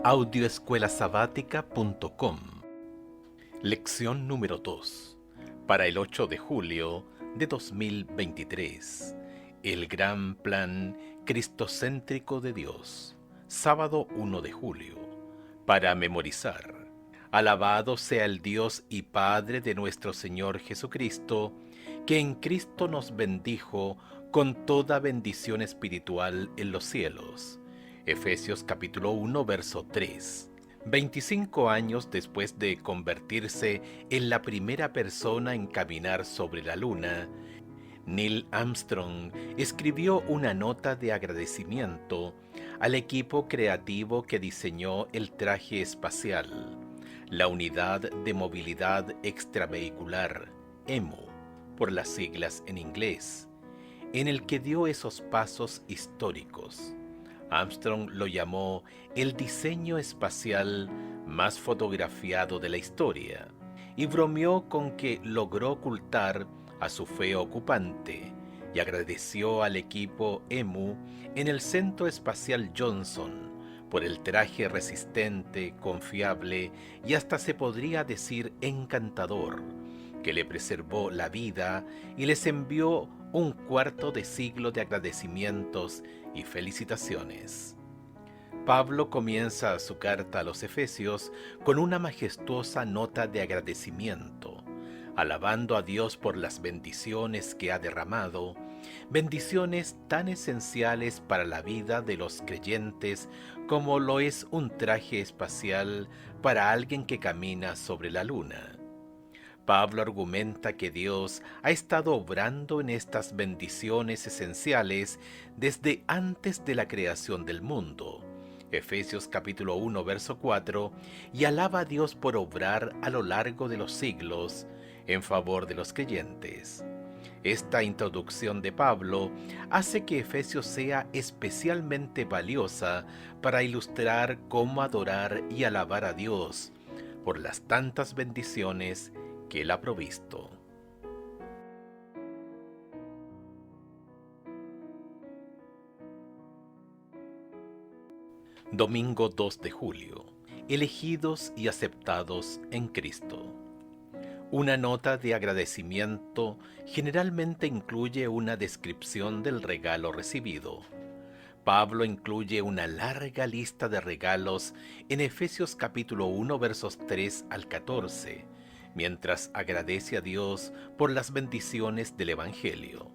Audioescuelasabática.com. Lección número 2. Para el 8 de julio de 2023. El gran plan cristocéntrico de Dios. Sábado 1 de julio. Para memorizar. Alabado sea el Dios y Padre de nuestro Señor Jesucristo, que en Cristo nos bendijo con toda bendición espiritual en los cielos. Efesios capítulo 1, verso 3. 25 años después de convertirse en la primera persona en caminar sobre la Luna, Neil Armstrong escribió una nota de agradecimiento al equipo creativo que diseñó el traje espacial, la Unidad de Movilidad Extravehicular, EMU, por las siglas en inglés, en el que dio esos pasos históricos. Armstrong lo llamó el diseño espacial más fotografiado de la historia y bromeó con que logró ocultar a su feo ocupante y agradeció al equipo EMU en el Centro Espacial Johnson por el traje resistente, confiable y hasta se podría decir encantador, que le preservó la vida y les envió un cuarto de siglo de agradecimientos y felicitaciones. Pablo comienza su carta a los Efesios con una majestuosa nota de agradecimiento, alabando a Dios por las bendiciones que ha derramado, bendiciones tan esenciales para la vida de los creyentes como lo es un traje espacial para alguien que camina sobre la luna. Pablo argumenta que Dios ha estado obrando en estas bendiciones esenciales desde antes de la creación del mundo, Efesios capítulo 1, verso 4, y alaba a Dios por obrar a lo largo de los siglos en favor de los creyentes. Esta introducción de Pablo hace que Efesios sea especialmente valiosa para ilustrar cómo adorar y alabar a Dios por las tantas bendiciones que Él ha provisto. Domingo 2 de julio. Elegidos y aceptados en Cristo. Una nota de agradecimiento generalmente incluye una descripción del regalo recibido. Pablo incluye una larga lista de regalos en Efesios capítulo 1 versos 3 al 14, mientras agradece a Dios por las bendiciones del Evangelio.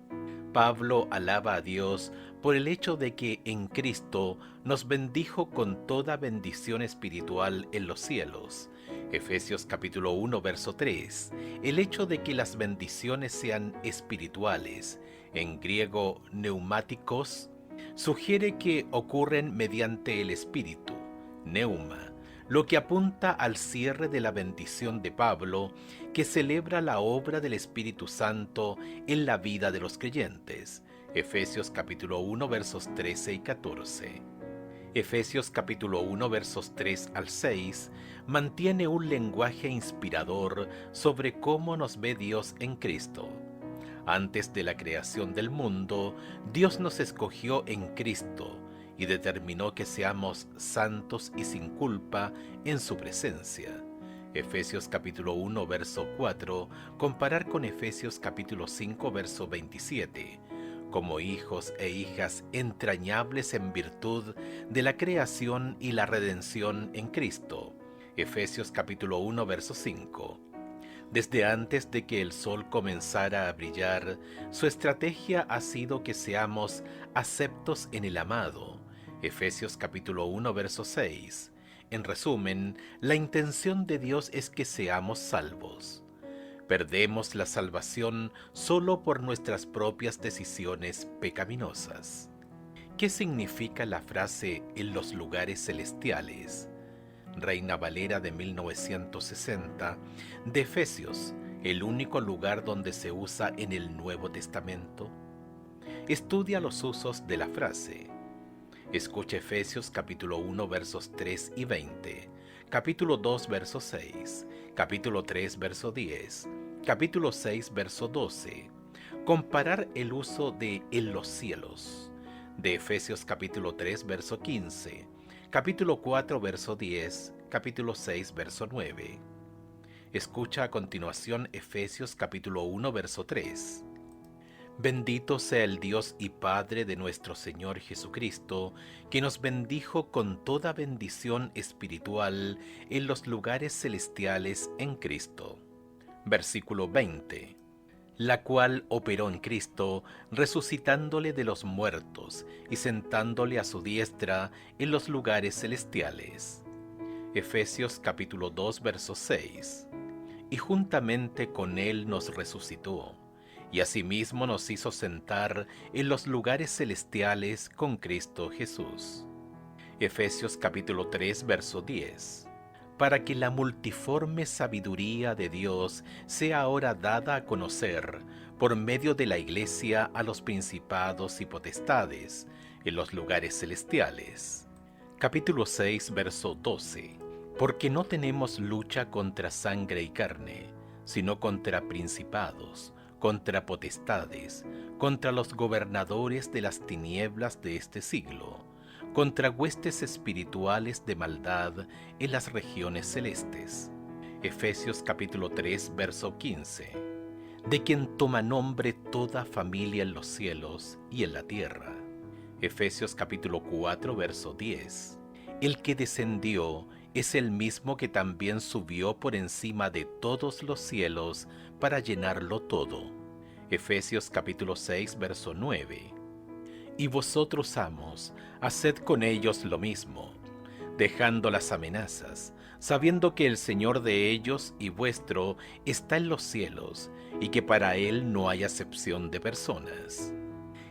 Pablo alaba a Dios por el hecho de que en Cristo nos bendijo con toda bendición espiritual en los cielos. Efesios capítulo 1 verso 3. El hecho de que las bendiciones sean espirituales, en griego neumáticos, sugiere que ocurren mediante el Espíritu, neuma, lo que apunta al cierre de la bendición de Pablo, que celebra la obra del Espíritu Santo en la vida de los creyentes. Efesios capítulo 1 versos 13 y 14. Efesios capítulo 1 versos 3 al 6 mantiene un lenguaje inspirador sobre cómo nos ve Dios en Cristo. Antes de la creación del mundo, Dios nos escogió en Cristo y determinó que seamos santos y sin culpa en su presencia. Efesios capítulo 1 verso 4, comparar con Efesios capítulo 5 verso 27, como hijos e hijas entrañables en virtud de la creación y la redención en Cristo. Efesios capítulo 1 verso 5. Desde antes de que el sol comenzara a brillar, su estrategia ha sido que seamos aceptos en el amado. Efesios capítulo 1 verso 6. En resumen, la intención de Dios es que seamos salvos. Perdemos la salvación solo por nuestras propias decisiones pecaminosas. ¿Qué significa la frase en los lugares celestiales? Reina Valera de 1960, de Efesios, el único lugar donde se usa en el Nuevo Testamento. Estudia los usos de la frase. Escucha Efesios capítulo 1 versos 3 y 20, capítulo 2 verso 6, capítulo 3 verso 10, capítulo 6 verso 12. Comparar el uso de en los cielos, de Efesios capítulo 3 verso 15, capítulo 4, verso 10, capítulo 6, verso 9. Escucha a continuación Efesios capítulo 1, verso 3. Bendito sea el Dios y Padre de nuestro Señor Jesucristo, que nos bendijo con toda bendición espiritual en los lugares celestiales en Cristo. Versículo 20. La cual operó en Cristo, resucitándole de los muertos y sentándole a su diestra en los lugares celestiales. Efesios capítulo 2, verso 6. Y juntamente con él nos resucitó, y asimismo nos hizo sentar en los lugares celestiales con Cristo Jesús. Efesios capítulo 3, verso 10. Para que la multiforme sabiduría de Dios sea ahora dada a conocer por medio de la Iglesia a los principados y potestades en los lugares celestiales. Capítulo 6, verso 12. Porque no tenemos lucha contra sangre y carne, sino contra principados, contra potestades, contra los gobernadores de las tinieblas de este siglo, contra huestes espirituales de maldad en las regiones celestes. Efesios capítulo 3, verso 15. De quien toma nombre toda familia en los cielos y en la tierra. Efesios capítulo 4, verso 10. El que descendió es el mismo que también subió por encima de todos los cielos para llenarlo todo. Efesios capítulo 6, verso 9. Y vosotros, amos, haced con ellos lo mismo, dejando las amenazas, sabiendo que el Señor de ellos y vuestro está en los cielos, y que para Él no hay acepción de personas.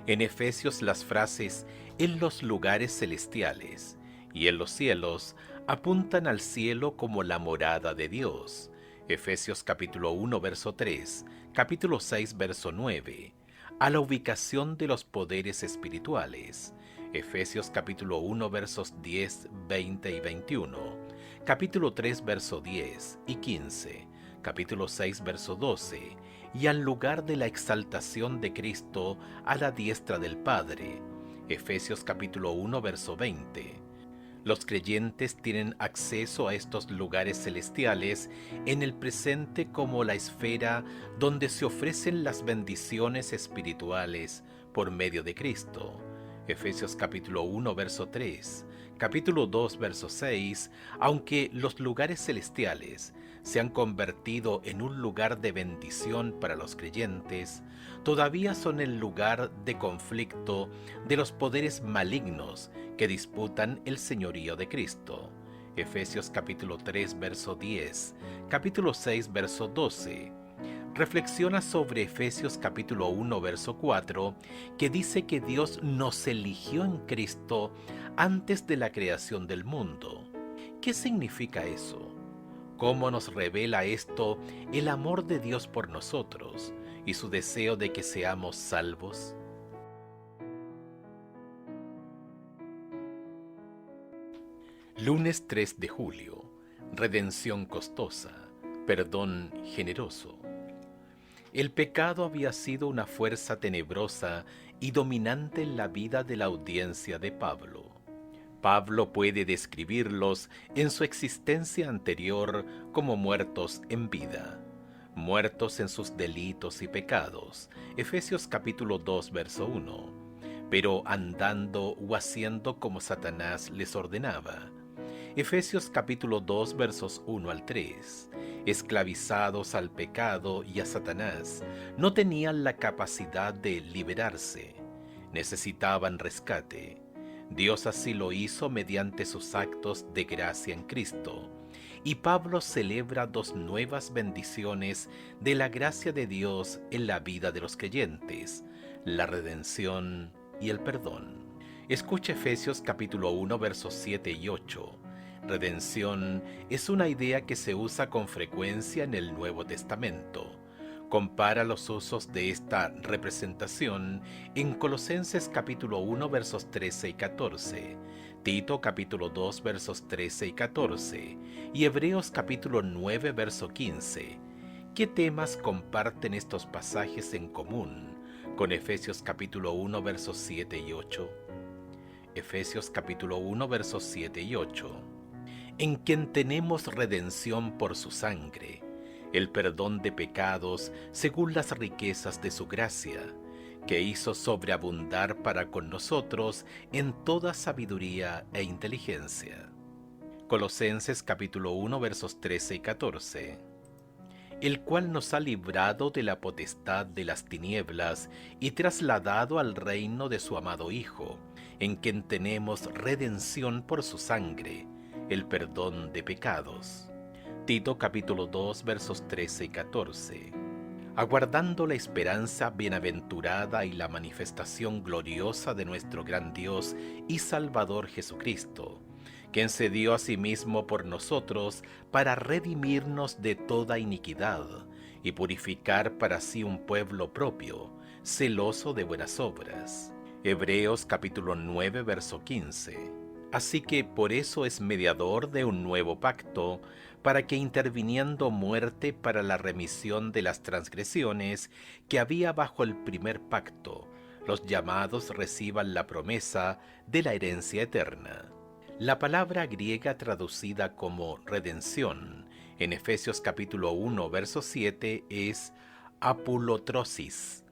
En Efesios las frases «en los lugares celestiales» y «en los cielos» apuntan al cielo como la morada de Dios. Efesios capítulo 1, verso 3, capítulo 6, verso 9, a la ubicación de los poderes espirituales. Efesios capítulo 1, versos 10, 20 y 21, capítulo 3, verso 10 y 15, capítulo 6, verso 12, y al lugar de la exaltación de Cristo a la diestra del Padre. Efesios capítulo 1, verso 20. Los creyentes tienen acceso a estos lugares celestiales en el presente como la esfera donde se ofrecen las bendiciones espirituales por medio de Cristo. Efesios capítulo 1, verso 3, capítulo 2, verso 6, aunque los lugares celestiales se han convertido en un lugar de bendición para los creyentes, todavía son el lugar de conflicto de los poderes malignos que disputan el señorío de Cristo. Efesios capítulo 3, verso 10, capítulo 6, verso 12. Reflexiona sobre Efesios capítulo 1, verso 4, que dice que Dios nos eligió en Cristo antes de la creación del mundo. ¿Qué significa eso? ¿Cómo nos revela esto el amor de Dios por nosotros y su deseo de que seamos salvos? Lunes 3 de julio. Redención costosa. Perdón generoso. El pecado había sido una fuerza tenebrosa y dominante en la vida de la audiencia de Pablo. Pablo puede describirlos en su existencia anterior como muertos en vida, muertos en sus delitos y pecados, Efesios capítulo 2, verso 1, pero andando o haciendo como Satanás les ordenaba, Efesios capítulo 2, versos 1 al 3, esclavizados al pecado y a Satanás, no tenían la capacidad de liberarse, necesitaban rescate. Dios así lo hizo mediante sus actos de gracia en Cristo. Y Pablo celebra dos nuevas bendiciones de la gracia de Dios en la vida de los creyentes, la redención y el perdón. Escucha Efesios capítulo 1, versos 7 y 8. Redención es una idea que se usa con frecuencia en el Nuevo Testamento. Compara los usos de esta representación en Colosenses capítulo 1 versos 13 y 14, Tito capítulo 2 versos 13 y 14 y Hebreos capítulo 9 verso 15. ¿Qué temas comparten estos pasajes en común con Efesios capítulo 1 versos 7 y 8? Efesios capítulo 1 versos 7 y 8, en quien tenemos redención por su sangre, el perdón de pecados según las riquezas de su gracia, que hizo sobreabundar para con nosotros en toda sabiduría e inteligencia. Colosenses capítulo 1 versos 13 y 14, el cual nos ha librado de la potestad de las tinieblas y trasladado al reino de su amado Hijo, en quien tenemos redención por su sangre, el perdón de pecados. Tito capítulo 2 versos 13 y 14. Aguardando la esperanza bienaventurada y la manifestación gloriosa de nuestro gran Dios y Salvador Jesucristo, quien se dio a sí mismo por nosotros para redimirnos de toda iniquidad y purificar para sí un pueblo propio, celoso de buenas obras. Hebreos capítulo 9 verso 15. Así que por eso es mediador de un nuevo pacto, para que interviniendo muerte para la remisión de las transgresiones que había bajo el primer pacto, los llamados reciban la promesa de la herencia eterna. La palabra griega traducida como redención en Efesios capítulo 1 verso 7 es apulotrosis,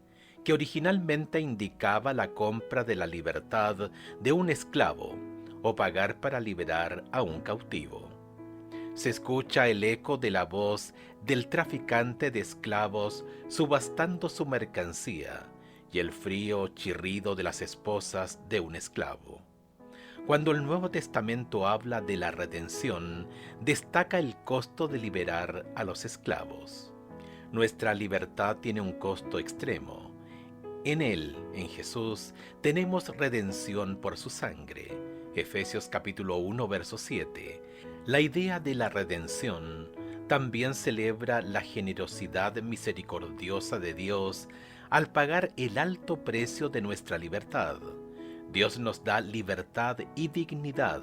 que originalmente indicaba la compra de la libertad de un esclavo o pagar para liberar a un cautivo. Se escucha el eco de la voz del traficante de esclavos subastando su mercancía y el frío chirrido de las esposas de un esclavo. Cuando el Nuevo Testamento habla de la redención, destaca el costo de liberar a los esclavos. Nuestra libertad tiene un costo extremo. En Él, en Jesús, tenemos redención por su sangre. Efesios capítulo 1, verso 7. La idea de la redención también celebra la generosidad misericordiosa de Dios al pagar el alto precio de nuestra libertad. Dios nos da libertad y dignidad.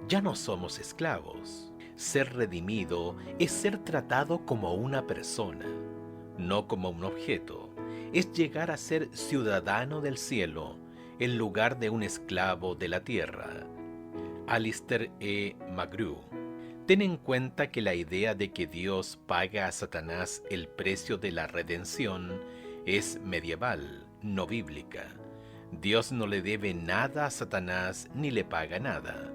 Ya no somos esclavos. Ser redimido es ser tratado como una persona, no como un objeto. Es llegar a ser ciudadano del cielo en lugar de un esclavo de la tierra. Alistair E. McGrew. Ten en cuenta que la idea de que Dios paga a Satanás el precio de la redención es medieval, no bíblica. Dios no le debe nada a Satanás ni le paga nada.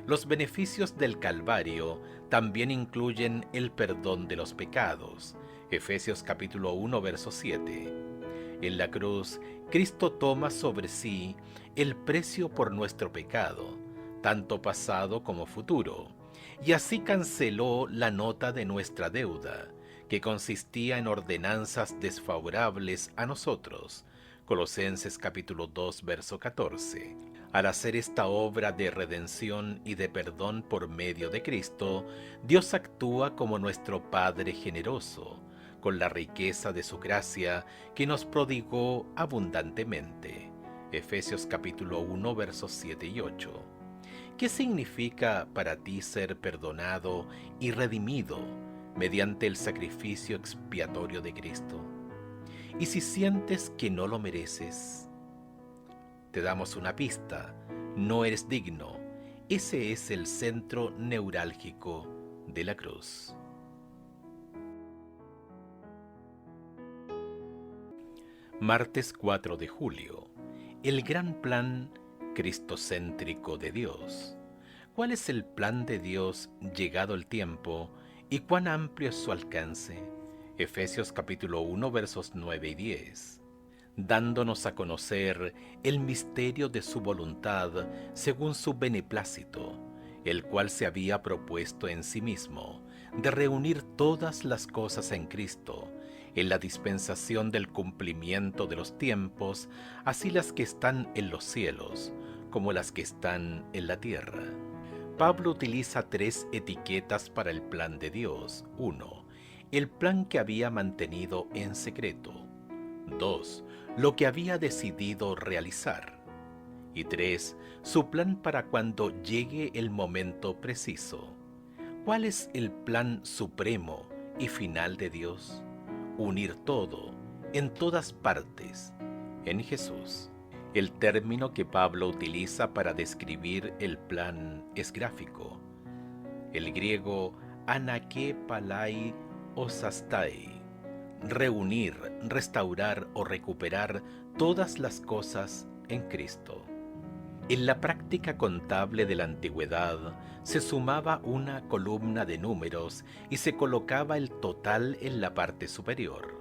Los beneficios del Calvario también incluyen el perdón de los pecados. Efesios capítulo 1, verso 7. En la cruz, Cristo toma sobre sí el precio por nuestro pecado, tanto pasado como futuro, y así canceló la nota de nuestra deuda, que consistía en ordenanzas desfavorables a nosotros. Colosenses capítulo 2, verso 14. Al hacer esta obra de redención y de perdón por medio de Cristo, Dios actúa como nuestro Padre generoso, con la riqueza de su gracia que nos prodigó abundantemente. Efesios capítulo 1, versos 7 y 8. ¿Qué significa para ti ser perdonado y redimido mediante el sacrificio expiatorio de Cristo? Y si sientes que no lo mereces, te damos una pista: no eres digno. Ese es el centro neurálgico de la cruz. Martes 4 de julio. El gran plan cristocéntrico de Dios. ¿Cuál es el plan de Dios llegado el tiempo y cuán amplio es su alcance? Efesios capítulo 1 versos 9 y 10. Dándonos a conocer el misterio de su voluntad según su beneplácito, el cual se había propuesto en sí mismo, de reunir todas las cosas en Cristo, en la dispensación del cumplimiento de los tiempos, así las que están en los cielos, como las que están en la tierra. Pablo utiliza tres etiquetas para el plan de Dios. 1. El plan que había mantenido en secreto. 2. Lo que había decidido realizar. Y 3. Su plan para cuando llegue el momento preciso. ¿Cuál es el plan supremo y final de Dios? Unir todo, en todas partes, en Jesús. El término que Pablo utiliza para describir el plan es gráfico. El griego anake palai osastai, reunir, restaurar o recuperar todas las cosas en Cristo. En la práctica contable de la antigüedad se sumaba una columna de números y se colocaba el total en la parte superior.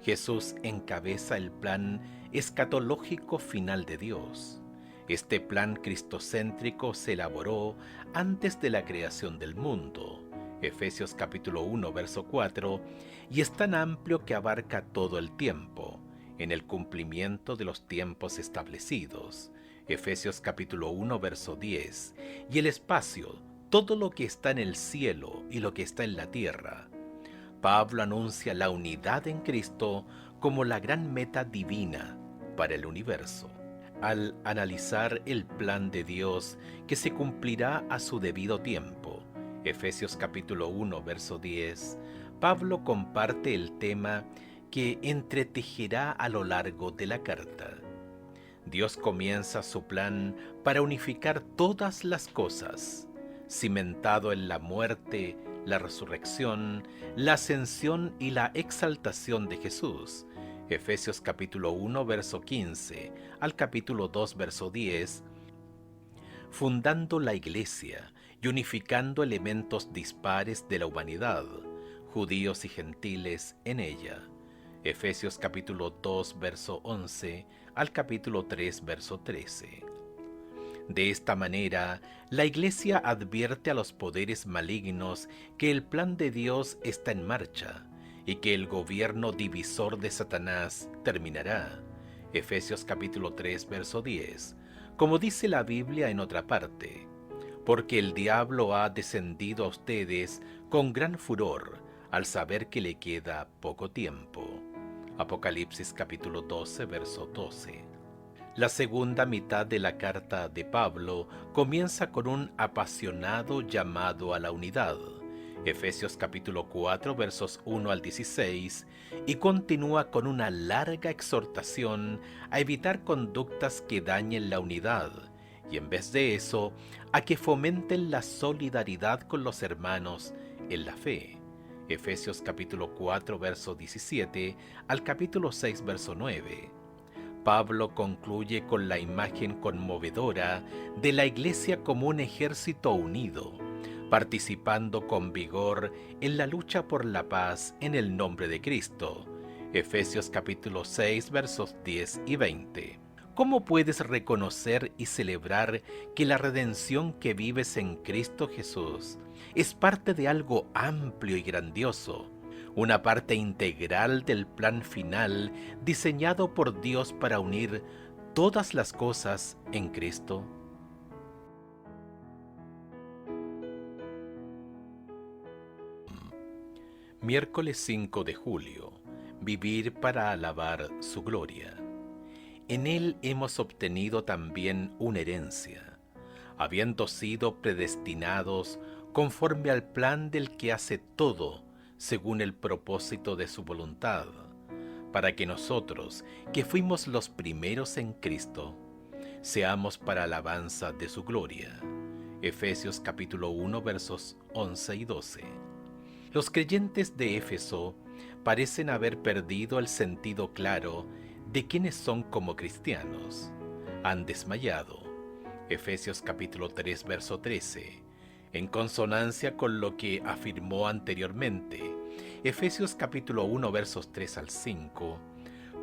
Jesús encabeza el plan escatológico final de Dios. Este plan cristocéntrico se elaboró antes de la creación del mundo, Efesios capítulo 1, verso 4, y es tan amplio que abarca todo el tiempo, en el cumplimiento de los tiempos establecidos, Efesios capítulo 1, verso 10, y el espacio, todo lo que está en el cielo y lo que está en la tierra. Pablo anuncia la unidad en Cristo como la gran meta divina para el universo. Al analizar el plan de Dios que se cumplirá a su debido tiempo, Efesios capítulo 1, verso 10, Pablo comparte el tema que entretejerá a lo largo de la carta. Dios comienza su plan para unificar todas las cosas, cimentado en la muerte, la resurrección, la ascensión y la exaltación de Jesús. Efesios capítulo 1, verso 15 al capítulo 2, verso 10, fundando la Iglesia y unificando elementos dispares de la humanidad, judíos y gentiles en ella. Efesios capítulo 2, verso 11 al capítulo 3, verso 13. De esta manera, la Iglesia advierte a los poderes malignos que el plan de Dios está en marcha y que el gobierno divisor de Satanás terminará. Efesios capítulo 3, verso 10. Como dice la Biblia en otra parte, porque el diablo ha descendido a ustedes con gran furor al saber que le queda poco tiempo. Apocalipsis capítulo 12, verso 12. La segunda mitad de la carta de Pablo comienza con un apasionado llamado a la unidad, Efesios capítulo 4, versos 1 al 16, y continúa con una larga exhortación a evitar conductas que dañen la unidad, y en vez de eso, a que fomenten la solidaridad con los hermanos en la fe. Efesios capítulo 4, verso 17 al capítulo 6, verso 9. Pablo concluye con la imagen conmovedora de la Iglesia como un ejército unido, participando con vigor en la lucha por la paz en el nombre de Cristo. Efesios capítulo 6, versos 10 y 20. ¿Cómo puedes reconocer y celebrar que la redención que vives en Cristo Jesús es parte de algo amplio y grandioso, una parte integral del plan final diseñado por Dios para unir todas las cosas en Cristo? Miércoles 5 de julio. Vivir para alabar su gloria. En Él hemos obtenido también una herencia, habiendo sido predestinados conforme al plan del que hace todo según el propósito de su voluntad, para que nosotros, que fuimos los primeros en Cristo, seamos para alabanza de su gloria. Efesios capítulo 1, versos 11 y 12. Los creyentes de Éfeso parecen haber perdido el sentido claro de quiénes son como cristianos. Han desmayado. Efesios capítulo 3, verso 13. En consonancia con lo que afirmó anteriormente, Efesios capítulo 1, versos 3 al 5,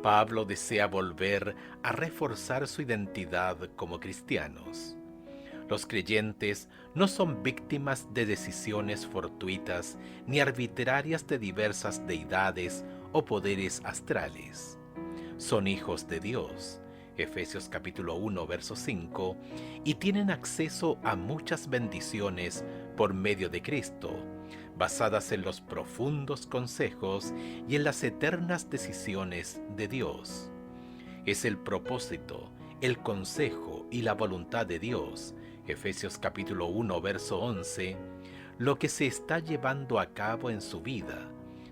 Pablo desea volver a reforzar su identidad como cristianos. Los creyentes no son víctimas de decisiones fortuitas ni arbitrarias de diversas deidades o poderes astrales. Son hijos de Dios, Efesios capítulo 1, verso 5, y tienen acceso a muchas bendiciones por medio de Cristo, basadas en los profundos consejos y en las eternas decisiones de Dios. Es el propósito, el consejo y la voluntad de Dios, Efesios capítulo 1, verso 11, lo que se está llevando a cabo en su vida,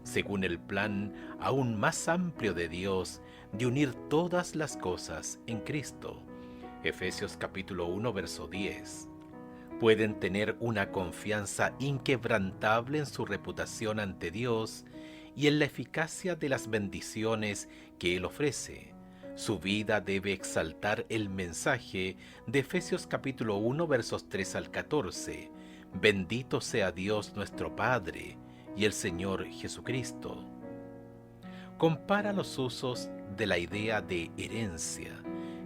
según el plan aún más amplio de Dios de unir todas las cosas en Cristo. Efesios capítulo 1, verso 10. Pueden tener una confianza inquebrantable en su reputación ante Dios y en la eficacia de las bendiciones que Él ofrece. Su vida debe exaltar el mensaje de Efesios capítulo 1, versos 3 al 14. Bendito sea Dios nuestro Padre y el Señor Jesucristo. Compara los usos de la idea de herencia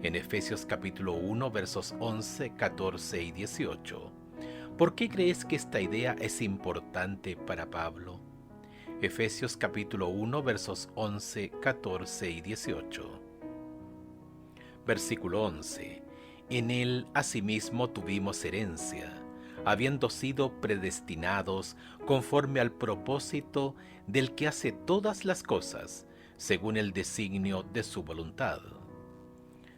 en Efesios capítulo 1, versos 11, 14 y 18. ¿Por qué crees que esta idea es importante para Pablo? Efesios capítulo 1, versos 11, 14 y 18. Versículo 11. En él asimismo tuvimos herencia, habiendo sido predestinados conforme al propósito del que hace todas las cosas, según el designio de su voluntad.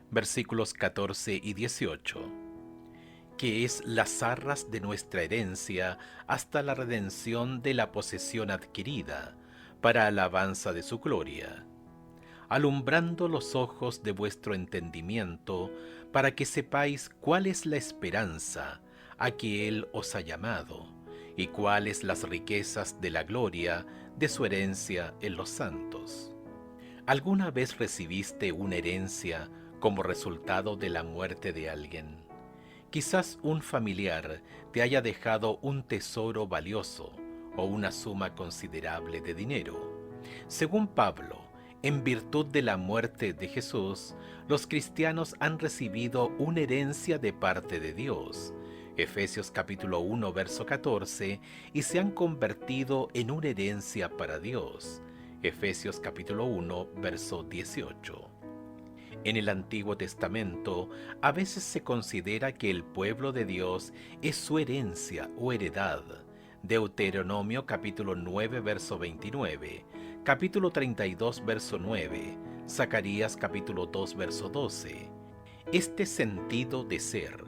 Versículos 14 y 18. Que es las arras de nuestra herencia hasta la redención de la posesión adquirida, para alabanza de su gloria, alumbrando los ojos de vuestro entendimiento, para que sepáis cuál es la esperanza a que Él os ha llamado, y cuáles las riquezas de la gloria de su herencia en los santos. ¿Alguna vez recibiste una herencia como resultado de la muerte de alguien? Quizás un familiar te haya dejado un tesoro valioso o una suma considerable de dinero. Según Pablo, en virtud de la muerte de Jesús, los cristianos han recibido una herencia de parte de Dios, Efesios capítulo 1, verso 14, y se han convertido en una herencia para Dios, Efesios capítulo 1, verso 18. En el Antiguo Testamento, a veces se considera que el pueblo de Dios es su herencia o heredad. Deuteronomio capítulo 9, verso 29, capítulo 32, verso 9, Zacarías capítulo 2, verso 12. Este sentido de ser,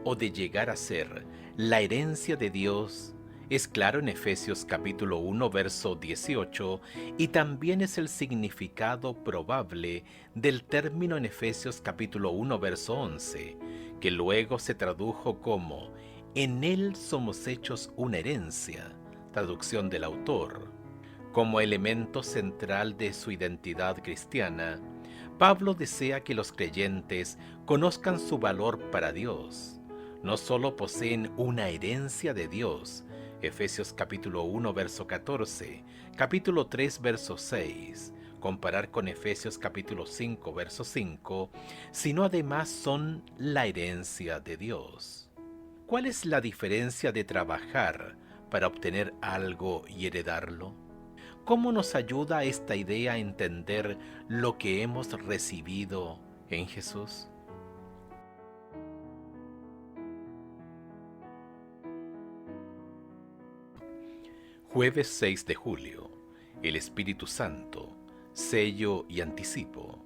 o de llegar a ser, la herencia de Dios, es claro en Efesios capítulo 1, verso 18, y también es el significado probable del término en Efesios capítulo 1, verso 11, que luego se tradujo como «En él somos hechos una herencia», traducción del autor. Como elemento central de su identidad cristiana, Pablo desea que los creyentes conozcan su valor para Dios. No solo poseen una herencia de Dios, Efesios capítulo 1, verso 14, capítulo 3, verso 6, comparar con Efesios capítulo 5, verso 5, sino además son la herencia de Dios. ¿Cuál es la diferencia de trabajar para obtener algo y heredarlo? ¿Cómo nos ayuda esta idea a entender lo que hemos recibido en Jesús? Jueves 6 de julio. El Espíritu Santo, sello y anticipo.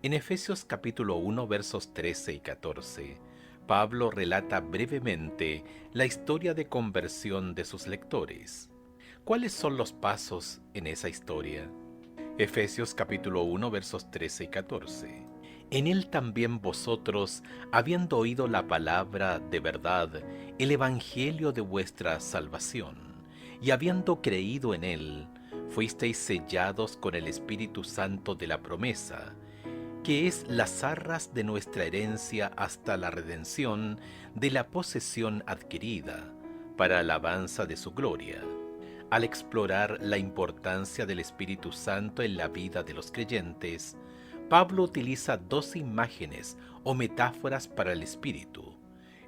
En Efesios capítulo 1, versos 13 y 14, Pablo relata brevemente la historia de conversión de sus lectores. ¿Cuáles son los pasos en esa historia? Efesios capítulo 1, versos 13 y 14. En él también vosotros, habiendo oído la palabra de verdad, el evangelio de vuestra salvación, y habiendo creído en él, fuisteis sellados con el Espíritu Santo de la promesa, que es las arras de nuestra herencia hasta la redención de la posesión adquirida, para alabanza de su gloria. Al explorar la importancia del Espíritu Santo en la vida de los creyentes, Pablo utiliza dos imágenes o metáforas para el Espíritu.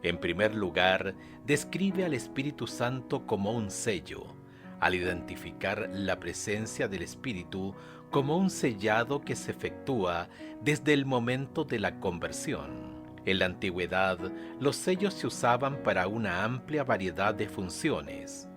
En primer lugar, describe al Espíritu Santo como un sello, al identificar la presencia del Espíritu como un sellado que se efectúa desde el momento de la conversión. En la antigüedad, los sellos se usaban para una amplia variedad de funciones: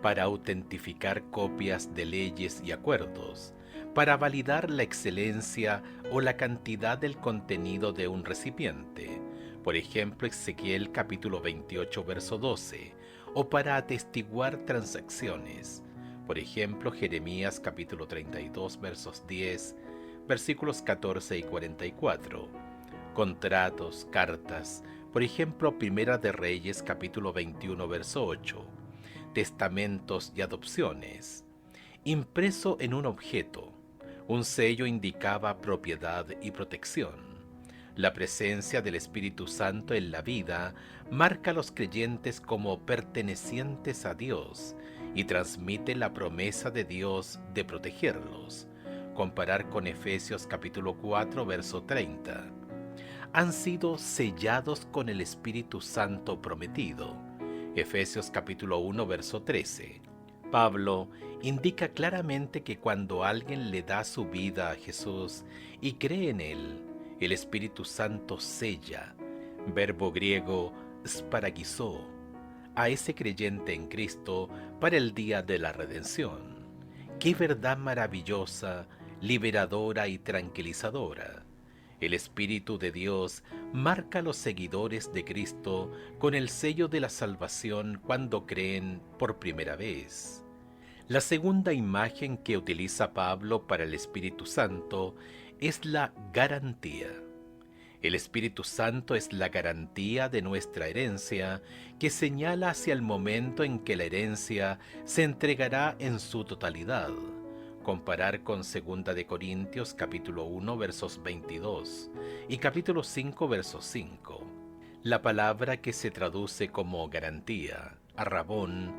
para autentificar copias de leyes y acuerdos, para validar la excelencia o la cantidad del contenido de un recipiente, por ejemplo Ezequiel capítulo 28 verso 12, o para atestiguar transacciones, Por ejemplo, Jeremías capítulo 32 versos 10, versículos 14 y 44. Contratos, cartas, por ejemplo, Primera de Reyes capítulo 21 verso 8. Testamentos y adopciones. Impreso en un objeto, un sello indicaba propiedad y protección. La presencia del Espíritu Santo en la vida marca a los creyentes como pertenecientes a Dios y transmite la promesa de Dios de protegerlos. Comparar con Efesios capítulo 4 verso 30. Han sido sellados con el Espíritu Santo prometido. Efesios capítulo 1 verso 13. Pablo indica claramente que cuando alguien le da su vida a Jesús y cree en él, el Espíritu Santo sella, verbo griego sparagizó, a ese creyente en Cristo para el día de la redención. ¡Qué verdad maravillosa, liberadora y tranquilizadora! El Espíritu de Dios marca a los seguidores de Cristo con el sello de la salvación cuando creen por primera vez. La segunda imagen que utiliza Pablo para el Espíritu Santo es la garantía. El Espíritu Santo es la garantía de nuestra herencia que señala hacia el momento en que la herencia se entregará en su totalidad. Comparar con 2 de Corintios capítulo 1 versos 22 y capítulo 5 versos 5. La palabra que se traduce como garantía, arrabón,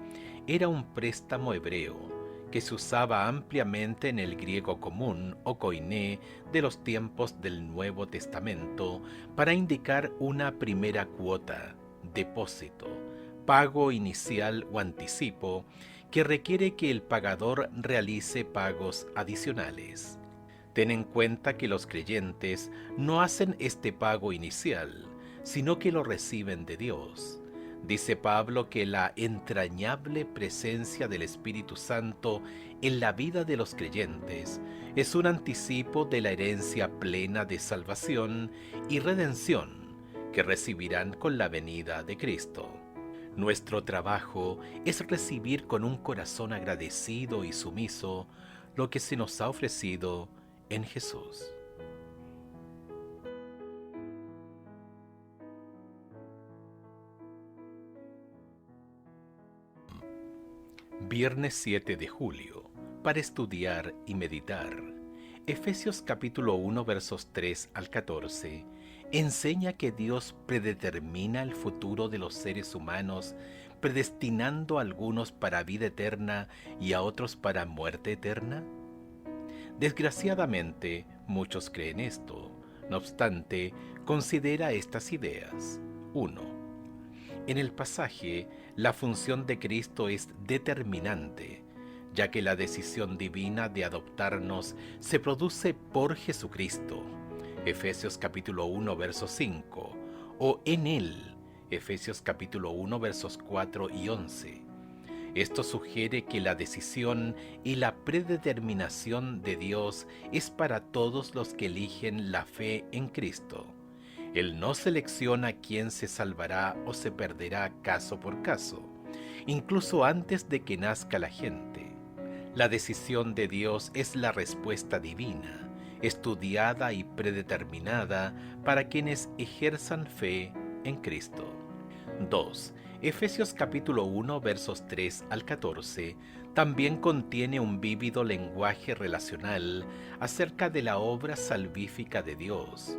era un préstamo hebreo que se usaba ampliamente en el griego común o koiné de los tiempos del Nuevo Testamento para indicar una primera cuota, depósito, pago inicial o anticipo que requiere que el pagador realice pagos adicionales. Ten en cuenta que los creyentes no hacen este pago inicial, sino que lo reciben de Dios. Dice Pablo que la entrañable presencia del Espíritu Santo en la vida de los creyentes es un anticipo de la herencia plena de salvación y redención que recibirán con la venida de Cristo. Nuestro trabajo es recibir con un corazón agradecido y sumiso lo que se nos ha ofrecido en Jesús. Viernes 7 de julio, para estudiar y meditar. Efesios capítulo 1 versos 3 al 14 enseña que Dios predetermina el futuro de los seres humanos, predestinando a algunos para vida eterna y a otros para muerte eterna. Desgraciadamente, muchos creen esto. No obstante, considera estas ideas. 1. En el pasaje, la función de Cristo es determinante, ya que la decisión divina de adoptarnos se produce por Jesucristo, Efesios capítulo 1 verso 5, o en Él, Efesios capítulo 1 versos 4 y 11. Esto sugiere que la decisión y la predeterminación de Dios es para todos los que eligen la fe en Cristo. Él no selecciona quién se salvará o se perderá caso por caso, incluso antes de que nazca la gente. La decisión de Dios es la respuesta divina, estudiada y predeterminada para quienes ejerzan fe en Cristo. 2. Efesios capítulo 1 versos 3 al 14 también contiene un vívido lenguaje relacional acerca de la obra salvífica de Dios.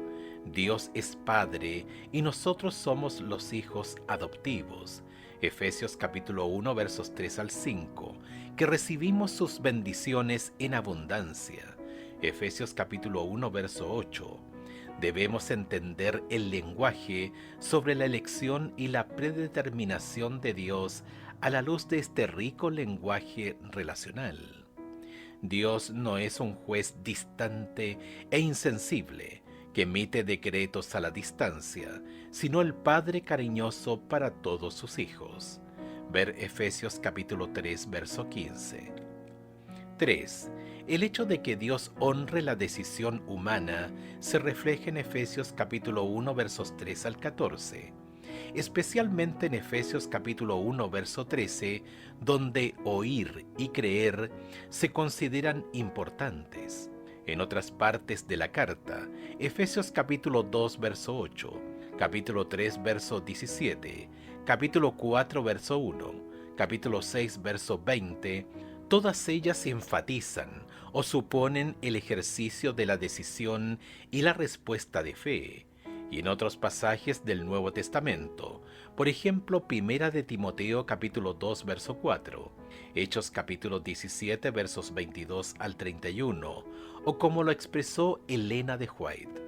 Dios es Padre y nosotros somos los hijos adoptivos. Efesios capítulo 1 versos 3 al 5, que recibimos sus bendiciones en abundancia. Efesios capítulo 1 verso 8. Debemos entender el lenguaje sobre la elección y la predeterminación de Dios a la luz de este rico lenguaje relacional. Dios no es un juez distante e insensible que emite decretos a la distancia, sino el Padre cariñoso para todos sus hijos. Ver Efesios capítulo 3, verso 15. 3. El hecho de que Dios honre la decisión humana se refleja en Efesios capítulo 1, versos 3 al 14. especialmente en Efesios capítulo 1, verso 13, donde oír y creer se consideran importantes. En otras partes de la carta, Efesios capítulo 2, verso 8, capítulo 3, verso 17, capítulo 4, verso 1, capítulo 6, verso 20, todas ellas enfatizan o suponen el ejercicio de la decisión y la respuesta de fe. Y en otros pasajes del Nuevo Testamento, por ejemplo, Primera de Timoteo capítulo 2, verso 4, Hechos capítulo 17, versos 22 al 31, o como lo expresó Elena de White.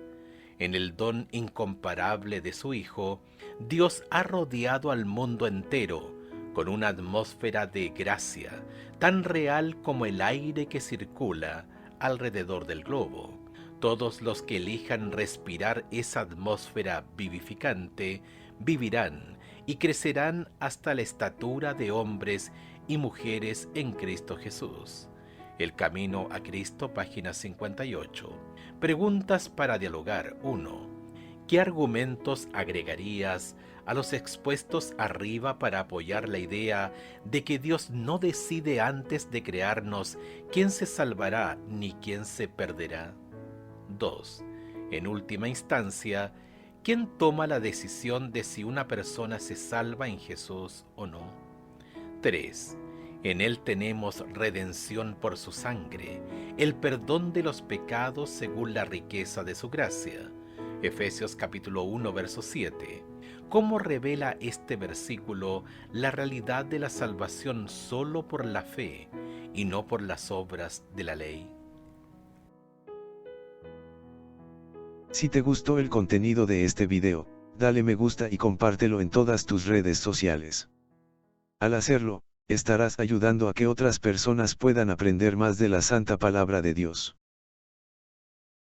En el don incomparable de su Hijo, Dios ha rodeado al mundo entero con una atmósfera de gracia, tan real como el aire que circula alrededor del globo. Todos los que elijan respirar esa atmósfera vivificante vivirán y crecerán hasta la estatura de hombres y mujeres en Cristo Jesús. El Camino a Cristo, página 58. Preguntas para dialogar. 1. ¿Qué argumentos agregarías a los expuestos arriba para apoyar la idea de que Dios no decide antes de crearnos quién se salvará ni quién se perderá? 2. En última instancia, ¿quién toma la decisión de si una persona se salva en Jesús o no? 3. En Él tenemos redención por su sangre, el perdón de los pecados según la riqueza de su gracia. Efesios capítulo 1, verso 7. ¿Cómo revela este versículo la realidad de la salvación solo por la fe y no por las obras de la ley? Si te gustó el contenido de este video, dale me gusta y compártelo en todas tus redes sociales. Al hacerlo, estarás ayudando a que otras personas puedan aprender más de la Santa Palabra de Dios.